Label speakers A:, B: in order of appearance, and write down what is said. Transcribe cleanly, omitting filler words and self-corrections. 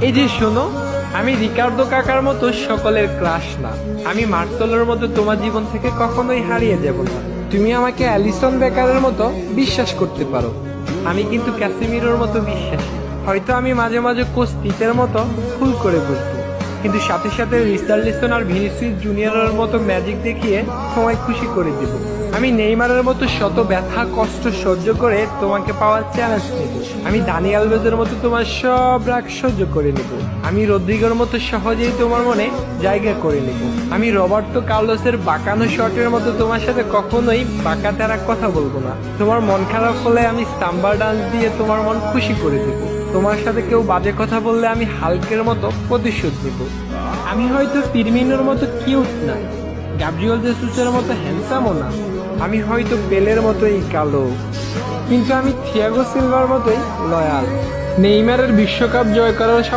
A: এই যে শোনো, আমি রিকার্ডো কাকার মতো সকলের ক্রাশ না, আমি মার্সেলোর মতো তোমার জীবন থেকে কখনোই হারিয়ে যাব না। তুমি আমাকে অ্যালিসন বেকারের মতো বিশ্বাস করতে পারো, আমি কিন্তু ক্যাসিমিরোর মতো বিশ্বাসী। হয়তো আমি মাঝে মাঝে কোচ তিতের মতো ভুল করে বসবো, কিন্তু সাথে সাথে রিচার্লিসন আর ভিনিসিয়াস জুনিয়রের মতো ম্যাজিক দেখিয়ে তোমায় খুশি করে দিব। আমি নেইমারের মতো শত ব্যথা কষ্ট সহ্য করে তোমাকে পাওয়ার চ্যালেঞ্জ নেব। আমি দানি আলভেজের মতো তোমার সব রাগ সহ্য করে নেব। আমি রদ্রিগোর মতো সহজেই তোমার মনে জায়গা করে নেব। আমি রবার্তো কার্লোসের বাঁকানো শটের মতো তোমার সাথে কখনোই বাঁকা তেরা কথা বলবো না। তোমার মন খারাপ হলে আমি সাম্বার ডান্স দিয়ে তোমার মন খুশি করে দেব। তোমার সাথে কেউ বাজে কথা বললে আমি হালকের মতো প্রতিশোধ নেব। আমি হয়তো ফিরমিনোর মতো কিউট না, গ্যাব্রিয়েল জেসুসের মতো হ্যান্ডসামও না, আমি হয়তো পেলের মতোই কালো, কিন্তু আমি থিয়াগো সিলভার মতোই লয়াল। নেইমারের বিশ্বকাপ জয় করার